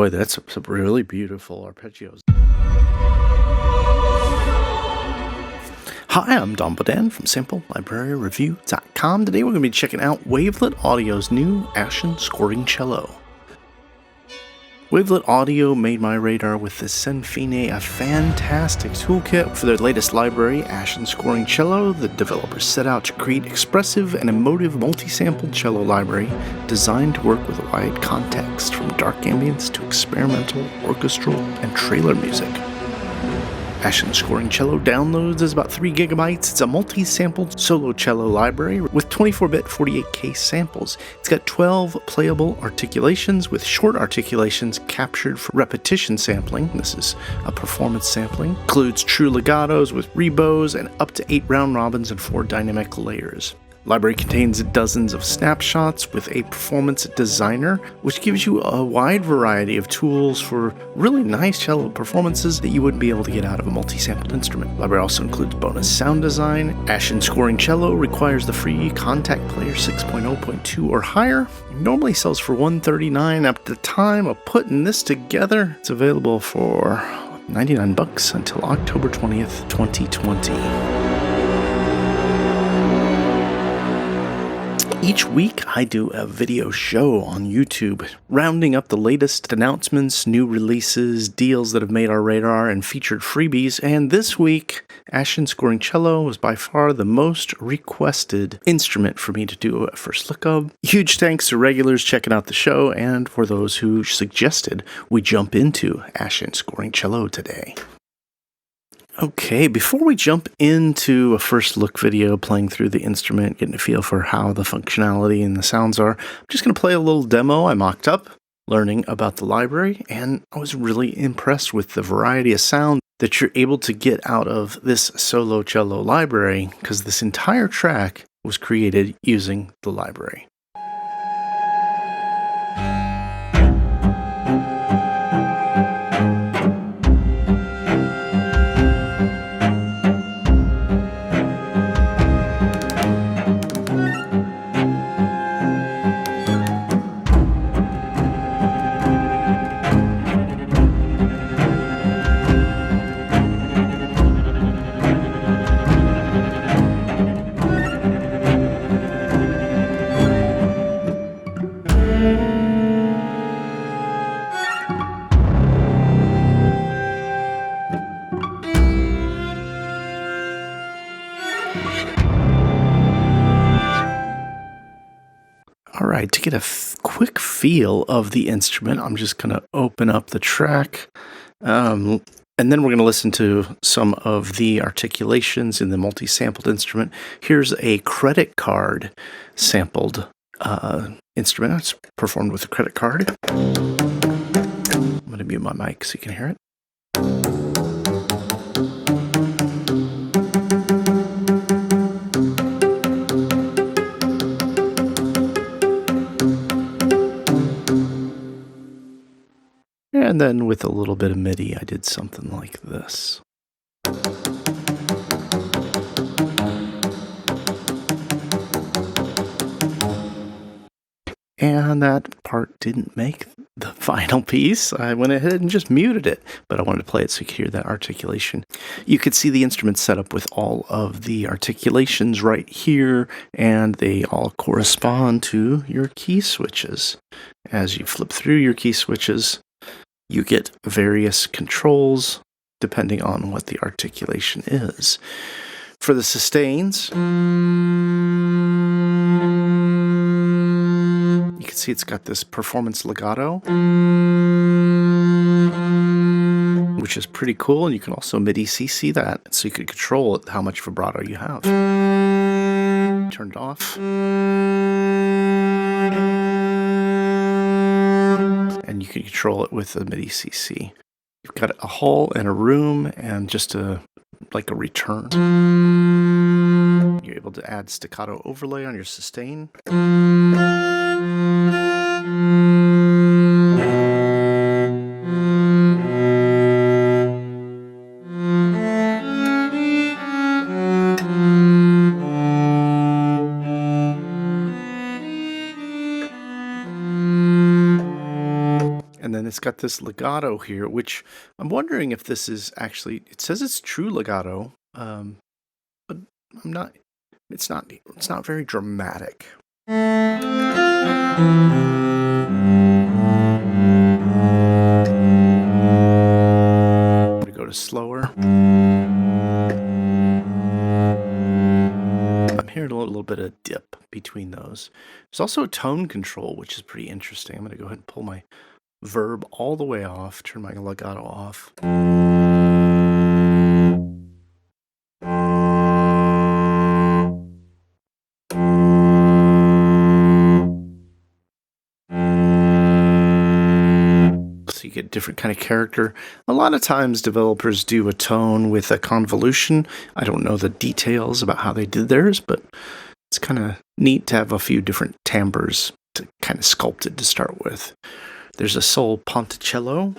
Boy, that's some really beautiful arpeggios. Hi, I'm Don Bodan from SampleLibraryReview.com. Today we're going to be checking out Wavelet Audio's new Ashen Scoring Cello. Wavelet Audio made my radar with the Senfine, a fantastic toolkit for their latest library, Ashen Scoring Cello. The developers set out to create expressive and emotive multi-sampled cello library designed to work with a wide context, from dark ambience to experimental, orchestral, and trailer music. Ashen Scoring Cello downloads is about 3 gigabytes. It's a multi-sampled solo cello library with 24-bit 48K samples. It's got 12 playable articulations with short articulations captured for repetition sampling. This is a performance sampling. Includes true legatos with rebos and up to 8 round robins and 4 dynamic layers. Library contains dozens of snapshots with a performance designer, which gives you a wide variety of tools for really nice cello performances that you wouldn't be able to get out of a multi-sampled instrument. Library also includes bonus sound design. Ashen Scoring Cello requires the free Contact Player 6.0.2 or higher. It normally sells for $139. At the time of putting this together, it's available for $99 until October 20th, 2020. Each week, I do a video show on YouTube, rounding up the latest announcements, new releases, deals that have made our radar, and featured freebies. And this week, Ashen Scoring Cello was by far the most requested instrument for me to do a first look of. Huge thanks to regulars checking out the show, and for those who suggested we jump into Ashen Scoring Cello today. Okay, before we jump into a first look video playing through the instrument, getting a feel for how the functionality and the sounds are, I'm just going to play a little demo I mocked up, learning about the library, and I was really impressed with the variety of sound that you're able to get out of this solo cello library, because this entire track was created using the library. Alright, to get a quick feel of the instrument, I'm just going to open up the track, and then we're going to listen to some of the articulations in the multi-sampled instrument. Here's a credit card sampled instrument. It's performed with a credit card. I'm going to mute my mic so you can hear it. And then with a little bit of MIDI, I did something like this. And that part didn't make the final piece. I went ahead and just muted it, but I wanted to play it so you could hear that articulation. You could see the instrument set up with all of the articulations right here, and they all correspond to your key switches. As you flip through your key switches, you get various controls depending on what the articulation is. For the sustains, you can see it's got this performance legato, which is pretty cool, and you can also MIDI CC that, so you can control how much vibrato you have. Turn it off. And you can control it with the MIDI CC. You've got a hall and a room and just like a return. You're able to add staccato overlay on your sustain. and it's got this legato here, which I'm wondering if this is actually, it says it's true legato, but I'm not, it's not very dramatic. I'm gonna go to slower. I'm hearing a little bit of dip between those. There's also a tone control, which is pretty interesting. I'm gonna go ahead and pull my verb all the way off, turn my legato off. So you get different kind of character. A lot of times developers do a tone with a convolution. I don't know the details about how they did theirs, but it's kind of neat to have a few different timbres to kind of sculpt it to start with. There's a Solo Cello.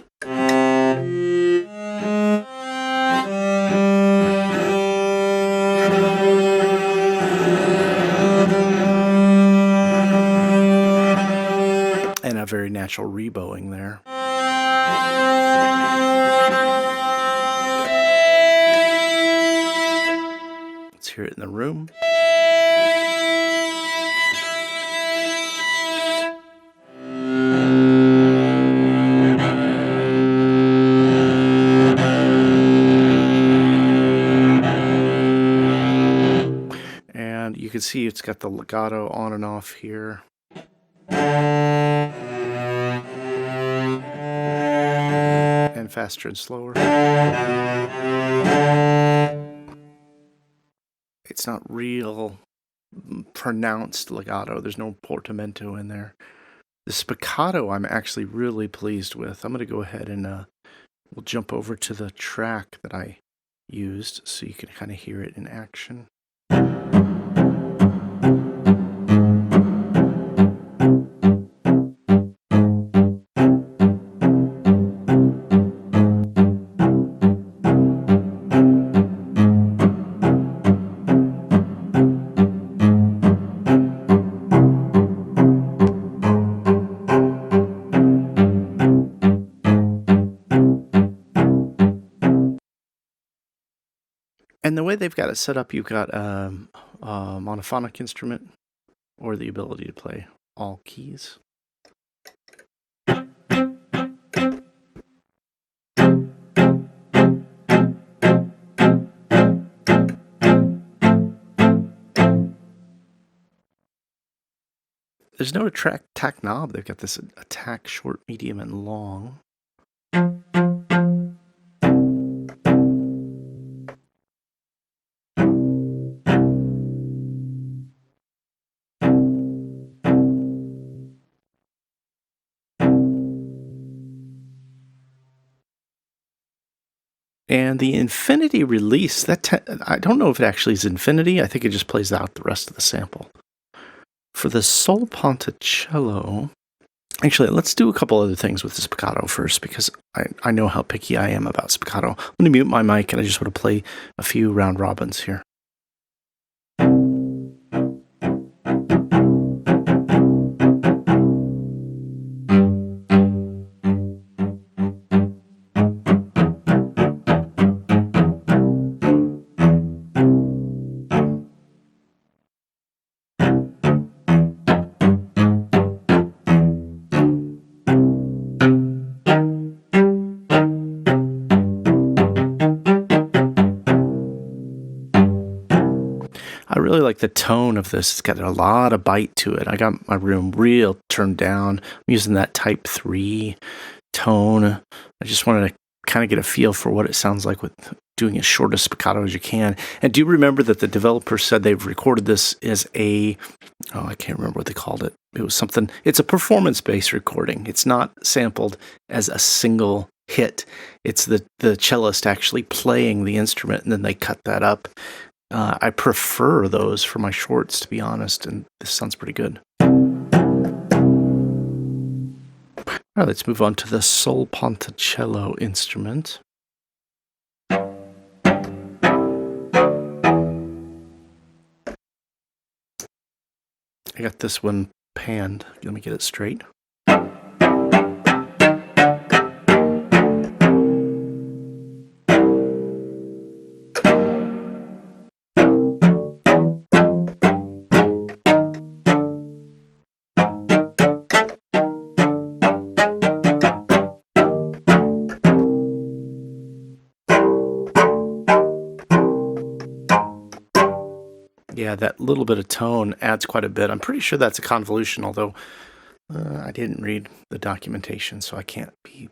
And a very natural rebowing there. Let's hear it in the room. And you can see it's got the legato on and off here. And faster and slower. It's not real pronounced legato. There's no portamento in there. The spiccato I'm actually really pleased with. I'm going to go ahead and we'll jump over to the track that I used so you can kind of hear it in action. And the way they've got it set up, you've got a monophonic instrument or the ability to play all keys. There's no attack knob. They've got this attack short, medium, and long. And the infinity release, I don't know if it actually is infinity. I think it just plays out the rest of the sample. For the Solo Cello, actually, let's do a couple other things with the spiccato first, because I know how picky I am about spiccato. I'm going to mute my mic, and I just want to play a few round robins here. I really like the tone of this. It's got a lot of bite to it. I got my room real turned down. I'm using that type 3 tone. I just wanted to kind of get a feel for what it sounds like with doing as short a spiccato as you can. And do remember that the developer said they've recorded this as I can't remember what they called it. It was something, it's a performance-based recording. It's not sampled as a single hit. It's the cellist actually playing the instrument, and then they cut that up. I prefer those for my shorts, to be honest, and this sounds pretty good. All right, let's move on to the Solo Cello instrument. I got this one panned. Let me get it straight. Yeah, that little bit of tone adds quite a bit. I'm pretty sure that's a convolution, although I didn't read the documentation, so I can't be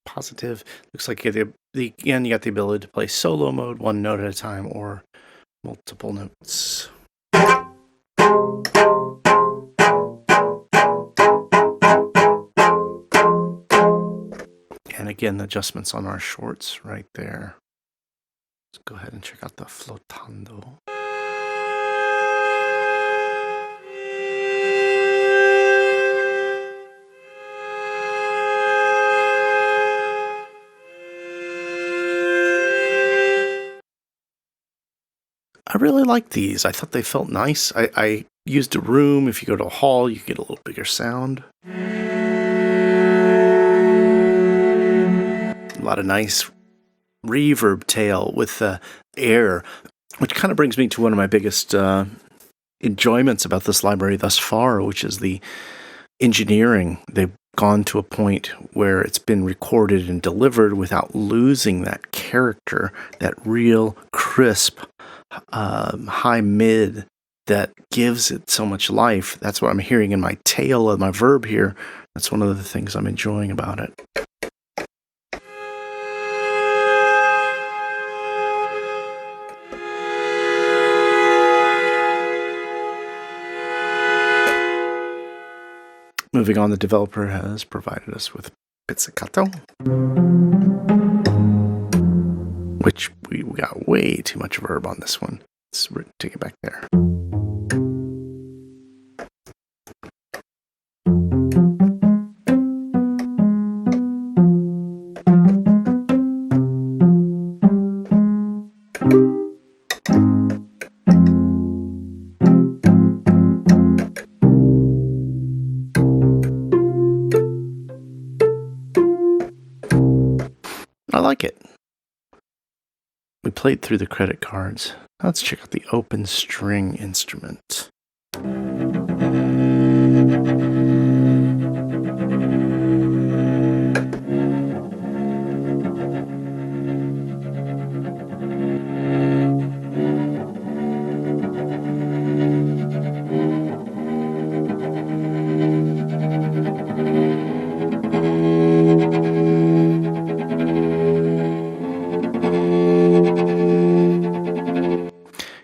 positive. Looks like again, you got the ability to play solo mode, one note at a time, or multiple notes. And again, the adjustments on our shorts right there. Let's go ahead and check out the flotando. I really like these. I thought they felt nice. I used a room. If you go to a hall, you get a little bigger sound. A lot of nice reverb tail with the air, which kind of brings me to one of my biggest enjoyments about this library thus far, which is the engineering. They've gone to a point where it's been recorded and delivered without losing that character, that real crisp high mid that gives it so much life. That's what I'm hearing in my tail of my verb here. That's one of the things I'm enjoying about it. Moving on, the developer has provided us with pizzicato, which we got way too much verb on this one. Let's take it back there. I like it. We played through the credit cards. Let's check out the open string instrument.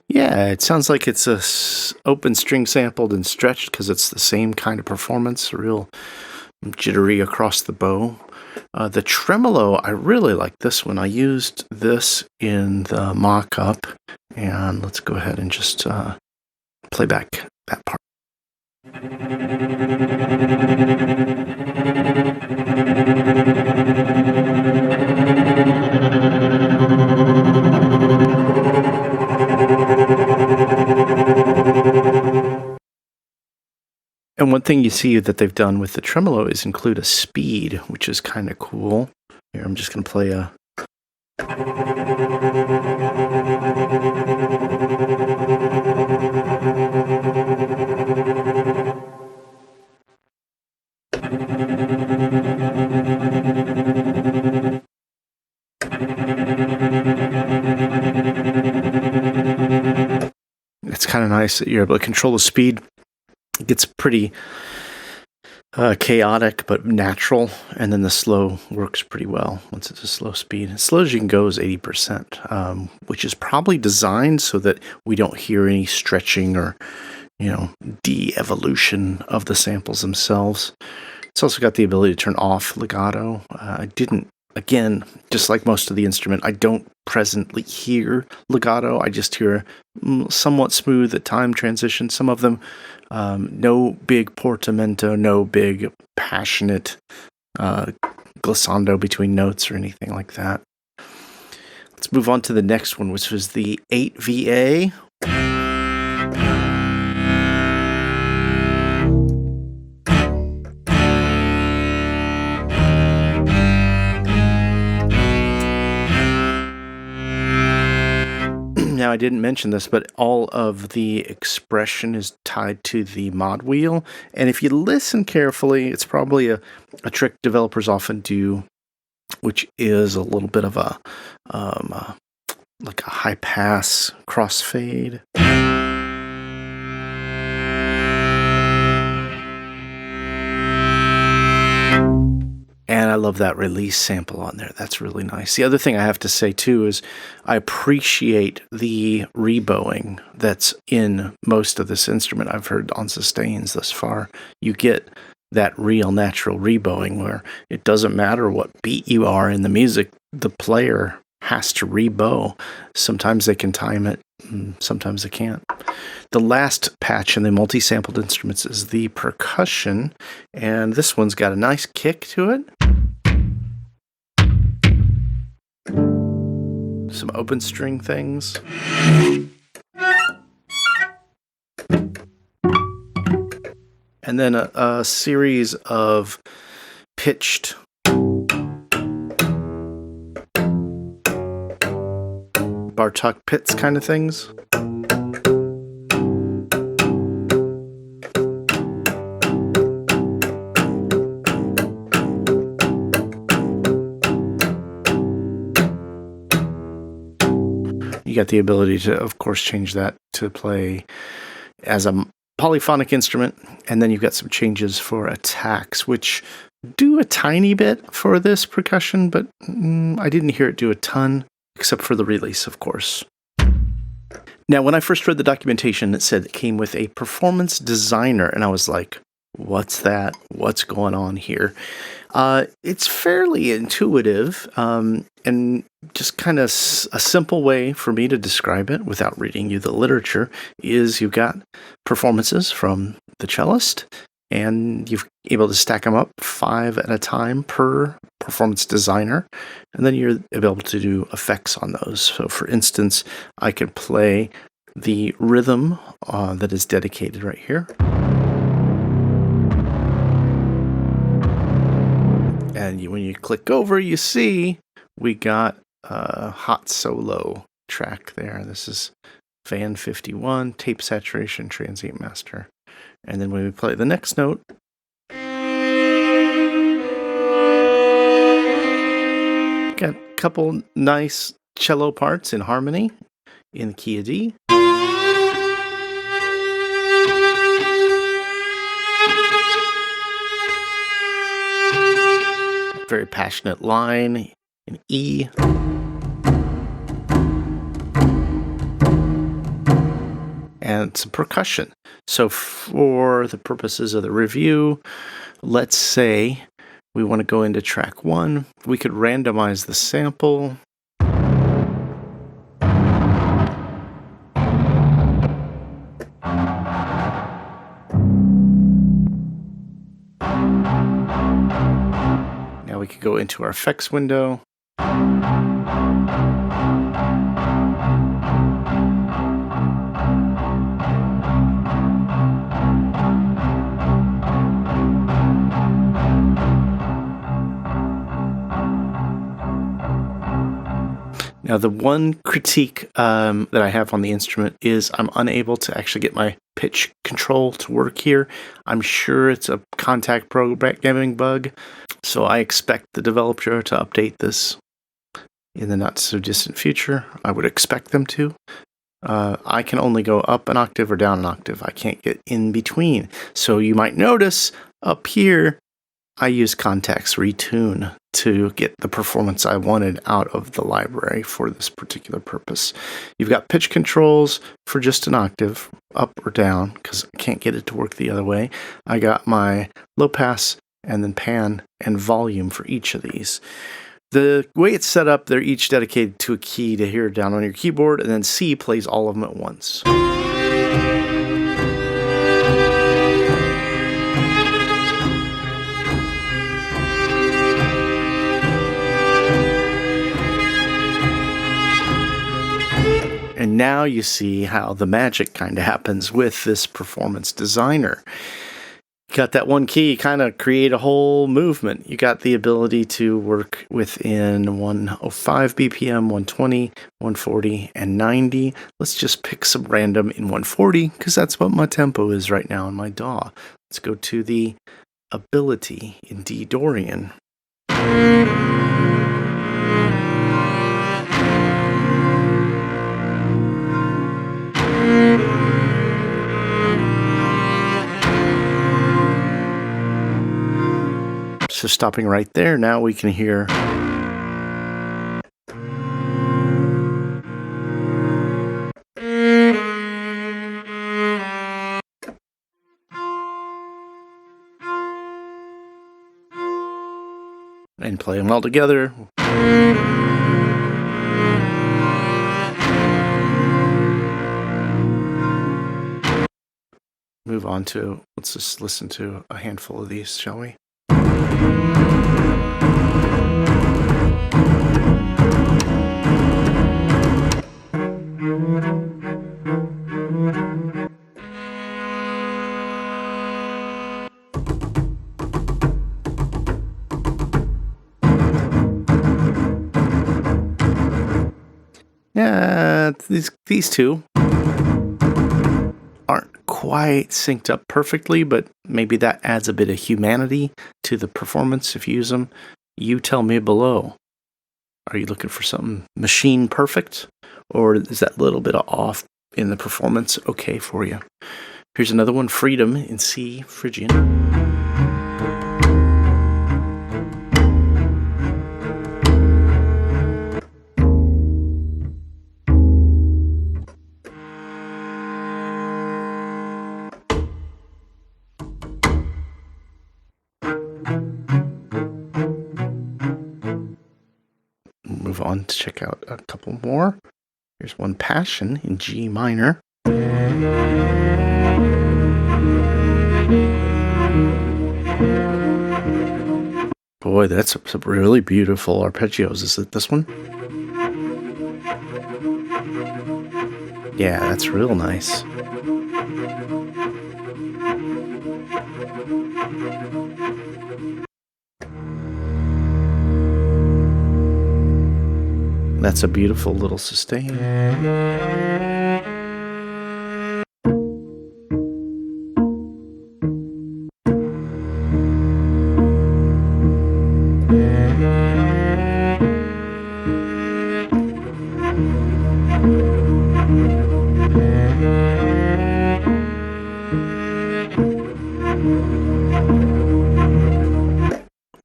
Yeah, it sounds like it's a open string sampled and stretched because it's the same kind of performance, real jittery across the bow. The tremolo, I really like this one. I used this in the mock-up, and let's go ahead and just play back that part. And one thing you see that they've done with the tremolo is include a speed, which is kind of cool. Here, I'm just going to play a... It's kind of nice that you're able to control the speed. It gets pretty chaotic but natural, and then the slow works pretty well once it's a slow speed. As slow as you can go is 80%, which is probably designed so that we don't hear any stretching or, de-evolution of the samples themselves. It's also got the ability to turn off legato. I didn't, again, just like most of the instrument, I don't presently hear legato. I just hear somewhat smooth at time transition. Some of them, no big portamento, no big passionate glissando between notes or anything like that. Let's move on to the next one, which was the 8VA. Now, I didn't mention this, but all of the expression is tied to the mod wheel. And if you listen carefully, it's probably a trick developers often do, which is a little bit of a like a high pass crossfade. I love that release sample on there. That's really nice. The other thing I have to say, too, is I appreciate the rebowing that's in most of this instrument I've heard on sustains thus far. You get that real natural rebowing where it doesn't matter what beat you are in the music, the player has to rebow. Sometimes they can time it, sometimes they can't. The last patch in the multi-sampled instruments is the percussion, and this one's got a nice kick to it. Some open string things. And then a series of pitched Bartok pits kind of things. You got the ability to, of course, change that to play as a polyphonic instrument, and then you've got some changes for attacks, which do a tiny bit for this percussion, but I didn't hear it do a ton, except for the release, of course. Now, when I first read the documentation, it said it came with a performance designer, and I was like, what's that? What's going on here? It's fairly intuitive, and just kind of a simple way for me to describe it without reading you the literature is you've got performances from the cellist, and you're able to stack them up 5 at a time per performance designer, and then you're able to do effects on those. So, for instance, I could play the rhythm that is dedicated right here. And when you click over, you see we got a hot solo track there. This is Van 51, tape saturation, transient master. And then when we play the next note, got a couple nice cello parts in harmony in the key of D. Very passionate line in E. And some percussion. So for the purposes of the review, let's say we want to go into track 1. We could randomize the sample. Now we could go into our effects window. Now, the one critique that I have on the instrument is I'm unable to actually get my pitch control to work here. I'm sure it's a contact programming bug, so I expect the developer to update this in the not-so-distant future. I would expect them to. I can only go up an octave or down an octave. I can't get in between. So you might notice up here, I use Contacts Retune to get the performance I wanted out of the library for this particular purpose. You've got pitch controls for just an octave, up or down, because I can't get it to work the other way. I got my low pass and then pan and volume for each of these. The way it's set up, they're each dedicated to a key to hear down on your keyboard, and then C plays all of them at once. And now you see how the magic kind of happens with this performance designer. You got that one key, kind of create a whole movement. You got the ability to work within 105 BPM, 120, 140, and 90. Let's just pick some random in 140, because that's what my tempo is right now in my DAW. Let's go to the ability in D Dorian. So So stopping right there, now we can hear and play them all together. Move on to, let's just listen to a handful of these, shall we? Yeah, these two aren't quite synced up perfectly, but maybe that adds a bit of humanity to the performance if you use them. You tell me below. Are you looking for something machine perfect, or is that little bit of off in the performance okay for you? Here's another one, Freedom in C Phrygian. Move on to check out a couple more. Here's one, Passion in G minor. Boy, that's some really beautiful arpeggios. Is it this one? Yeah, that's real nice. That's a beautiful little sustain.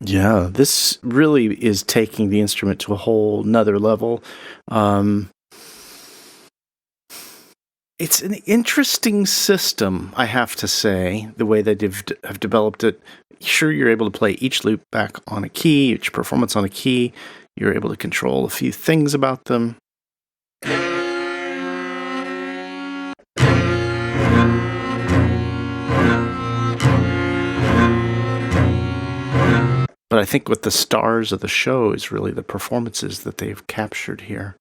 Yeah, this really is taking the instrument to a whole nother level. It's an interesting system, I have to say, the way they have developed it. Sure, you're able to play each loop back on a key, each performance on a key. You're able to control a few things about them. But I think what the stars of the show is really the performances that they've captured here.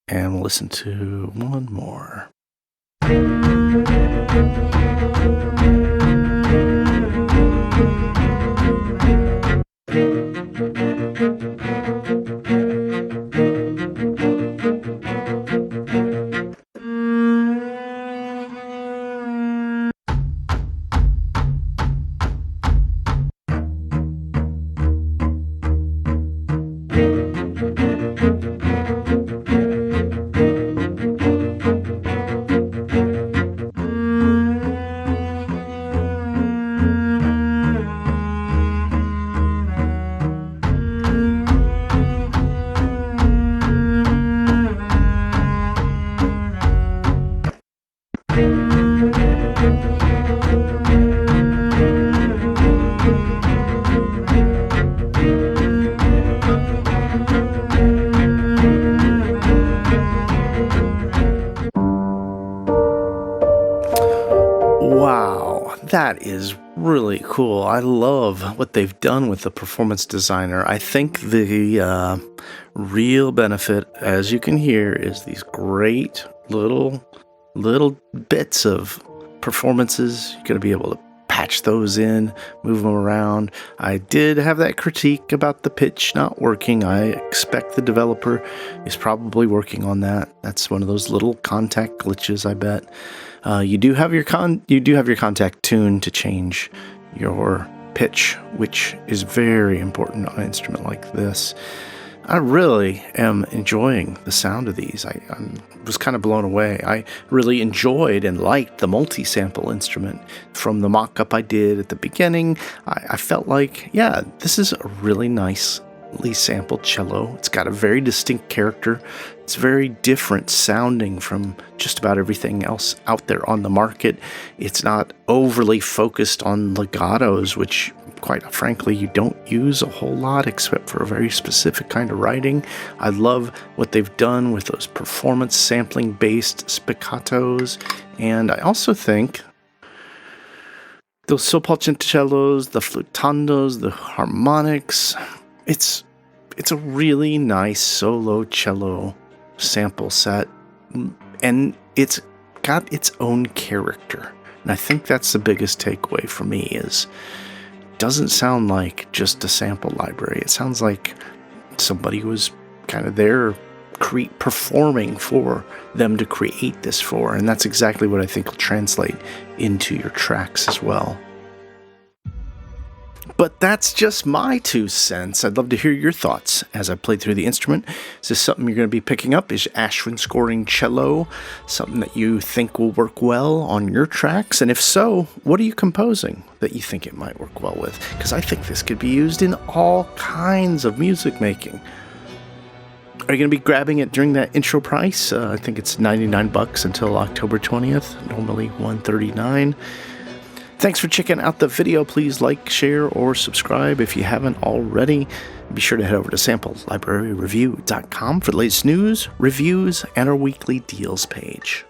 And we'll listen to one more. Wow, that is really cool. I love what they've done with the performance designer. I think the real benefit, as you can hear, is these great little bits of performances. You're going to be able to patch those in, move them around. I did have that critique about the pitch not working. I expect the developer is probably working on that. That's one of those little contact glitches, I bet. You do have your contact tune to change your pitch, which is very important on an instrument like this. I really am enjoying the sound of these. I was kind of blown away. I really enjoyed and liked the multi-sample instrument. From the mock-up I did at the beginning, I felt like, yeah, this is a really nicely sampled cello. It's got a very distinct character. It's very different sounding from just about everything else out there on the market. It's not overly focused on legatos, which quite frankly you don't use a whole lot except for a very specific kind of writing. I love what they've done with those performance sampling based spiccatos, and I also think those sopalcincellos, the flutandos, the harmonics, it's a really nice solo cello sample set, and it's got its own character. And I think that's the biggest takeaway for me is it doesn't sound like just a sample library. It sounds like somebody was kind of there performing for them to create this for, and that's exactly what I think will translate into your tracks as well. But that's just my 2 cents. I'd love to hear your thoughts as I played through the instrument. Is this something you're going to be picking up? Is Ashen Scoring Cello something that you think will work well on your tracks? And if so, what are you composing that you think it might work well with? Because I think this could be used in all kinds of music making. Are you going to be grabbing it during that intro price? I think it's $99 until October 20th, normally $139. Thanks for checking out the video. Please like, share, or subscribe if you haven't already. Be sure to head over to samplelibraryreview.com for the latest news, reviews, and our weekly deals page.